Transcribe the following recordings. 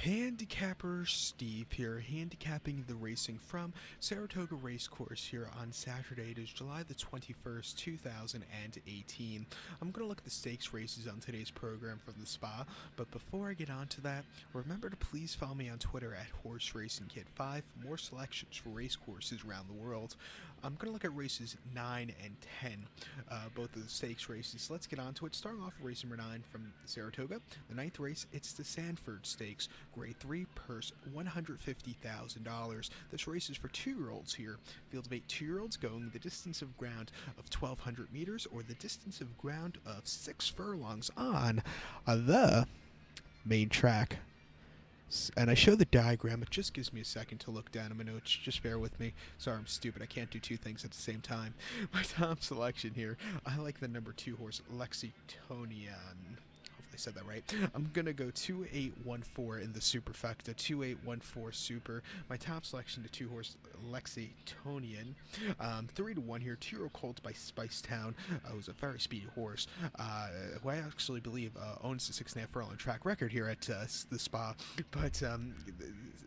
Handicapper Steve here, handicapping the racing from Saratoga Racecourse here on Saturday. It is July the 21st, 2018. I'm going to look at the stakes races on today's program from the spa, but before I get on to that, remember to please follow me on Twitter at Horse Racing Kid 5 for more selections for race courses around the world. I'm going to look at races 9 and 10, both of the stakes races. Let's get on to it. Starting off with race number 9 from Saratoga, the ninth race, it's the Sanford Stakes. Grade 3 purse $150,000. This race is for 2-year-olds here. Field of 8 2-year-olds going the distance of ground of 1,200 meters or the distance of ground of 6 furlongs on the main track. And I show the diagram. It just gives me a second to look down at my notes. Just bear with me. Sorry, I'm stupid. I can't do two things at the same time. My top selection here, I like the number 2 horse, Lexitonian. I said that right. I'm going to go 2814 in the superfecta, 2814 super. My top selection, the 2 horse Lexitonian. 3-1 here, 2-year-old colt by Spice Town, who's a very speedy horse, who I actually believe owns the 6.5 furlong track record here at the spa. But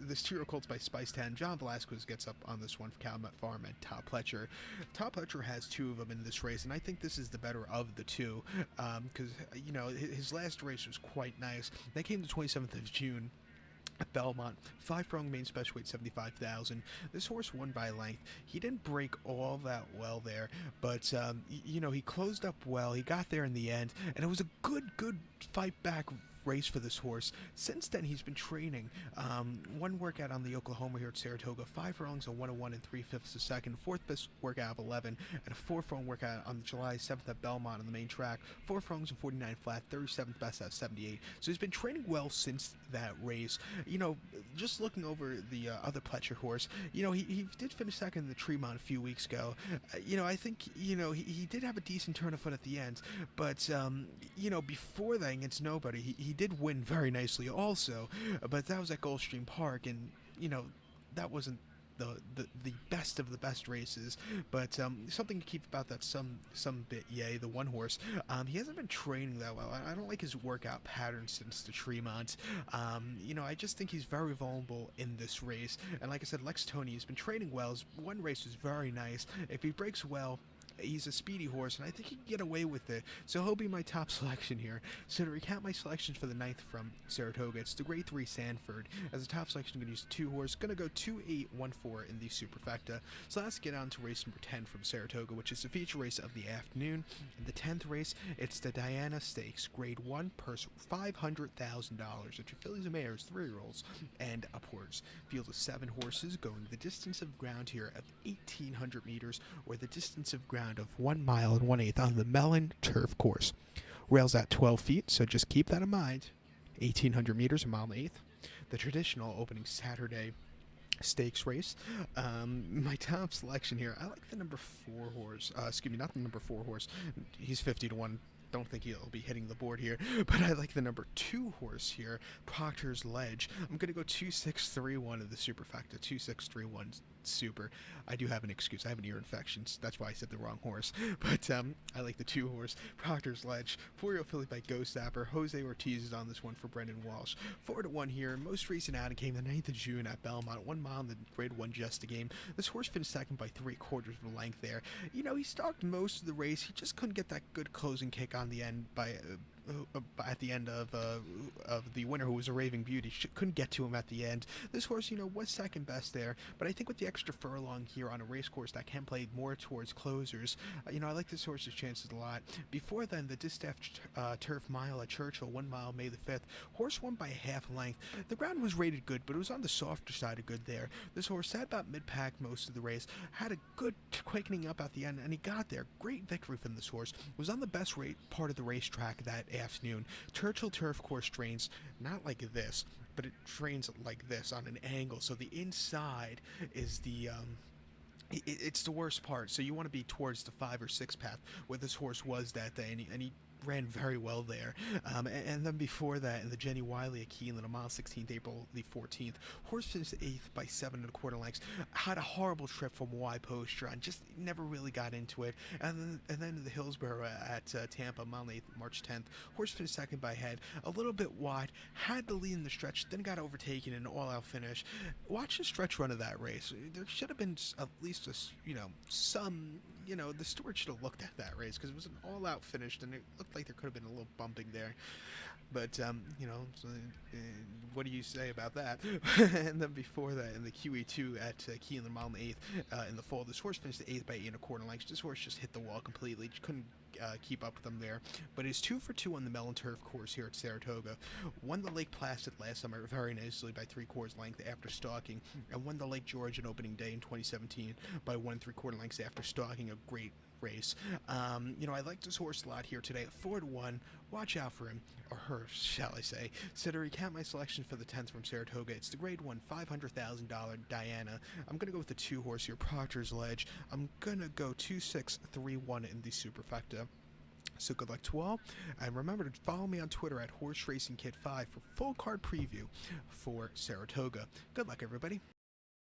this 2-year-old colt by Spice Town, John Velasquez gets up on this one for Calumet Farm and Top Pletcher. Top Pletcher has 2 of them in this race, and I think this is the better of the 2, because, you know, his last race was quite nice. That came the 27th of June at Belmont. 5 furlong main special weight, 75,000. This horse won by length. He didn't break all that well there, but you know, he closed up well. He got there in the end, and it was a good fight back race for this horse. Since then, he's been training. One workout on the Oklahoma here at Saratoga, 5 furlongs, a 101 and 3/5 a second, 4th best workout of 11, and a 4 furlong workout on July 7th at Belmont on the main track, 4 furlongs and 49 flat, 37th best out of 78. So he's been training well since that race. You know, just looking over the other Pletcher horse, you know, he did finish second in the Tremont a few weeks ago. You know, I think, you know, he did have a decent turn of foot at the end, but you know, before that against nobody, he did win very nicely also, but that was at Gulfstream Park, and, you know, that wasn't the best of the best races, but something to keep about that some bit. Yay, the one horse, he hasn't been training that well. I don't like his workout pattern since the Tremont. You know, I just think he's very vulnerable in this race, and like I said, Lex Tony has been training well. His one race was very nice. If he breaks well, he's a speedy horse, and I think he can get away with it, so he'll be my top selection here. So to recap my selections for the 9th from Saratoga, it's the Grade 3 Sanford. As a top selection, I'm going to use 2 horse. Going to go 2814 in the superfecta. So let's get on to race number 10 from Saratoga, which is the feature race of the afternoon. In the 10th race, it's the Diana Stakes, Grade 1 purse $500,000. It's your fillies and mares, 3-year-olds, and upwards. Field of 7 horses going the distance of ground here of 1,800 meters, or the distance of ground of 1 mile and 1/8 on the Mellon turf course. Rails at 12 feet, so just keep that in mind. 1,800 meters, a mile and 1/8. The traditional opening Saturday stakes race. My top selection here, I like the number 4 horse. Excuse me, not the number 4 horse. He's 50-1. Don't think he'll be hitting the board here, but I like the number 2 horse here, Proctor's Ledge. I'm going to go 2631 of the superfecta, 2631 super. I do have an excuse. I have an ear infection. So that's why I said the wrong horse. But I like the 2 horse, Proctor's Ledge. 4-year-old filly by Ghost Apper. Jose Ortiz is on this one for Brendan Walsh. 4-1 here. Most recent outing came the 9th of June at Belmont. 1 mile in the Grade 1 just a game. This horse finished second by 3/4 of the length there. You know, he stalked most of the race. He just couldn't get that good closing kick on the end by at the end of the winner, who was a raving beauty. Couldn't get to him at the end. This horse, you know, was second best there, but I think with the extra furlong here on a race course that can play more towards closers, you know, I like this horse's chances a lot. Before then, the Distaff Turf Mile at Churchill, 1 mile, May the 5th. Horse won by half length. The ground was rated good, but it was on the softer side of good there. This horse sat about mid-pack most of the race, had a good quaking up at the end, and he got there. Great victory from this horse. Was on the best rate part of the racetrack that afternoon. Churchill Turf Course trains not like this, but it trains like this on an angle, so the inside is the it's the worst part, so you want to be towards the 5 or 6 path where this horse was that day, and he ran very well there. And then before that, in the Jenny Wiley at Keeneland on mile 16th, April the 14th, horse finished 8th by 7 1/4 lengths. Had a horrible trip from Y post run, just never really got into it. And then the Hillsborough at Tampa, mile 8th, March 10th, horse finished second by head, a little bit wide, had the lead in the stretch, then got overtaken in an all-out finish. Watch the stretch run of that race. There should have been at least some. The steward should have looked at that race because it was an all-out finish, and it looked like there could have been a little bumping there. But, so, what do you say about that? And then before that, in the QE2 at Keeneland, mile 8th, in the fall, this horse finished 8th by 8 1/4 lengths. This horse just hit the wall completely. Just couldn't keep up with them there. But it's 2 for 2 on the Mellon Turf course here at Saratoga. Won the Lake Placid last summer very nicely by 3/4 length after stalking, and won the Lake George on opening day in 2017 by 1 3/4 lengths after stalking. A great race. I like this horse a lot here today at 4-1. Watch out for him, or her, shall I say. So to recap my selection for the 10th from Saratoga, it's the grade 1, $500,000 Diana. I'm going to go with the 2 horse here, Proctor's Ledge. I'm going to go 2-6-3-1 in the superfecta. So good luck to all, and remember to follow me on Twitter at Horse Racing Kid 5 for full card preview for Saratoga. Good luck, everybody.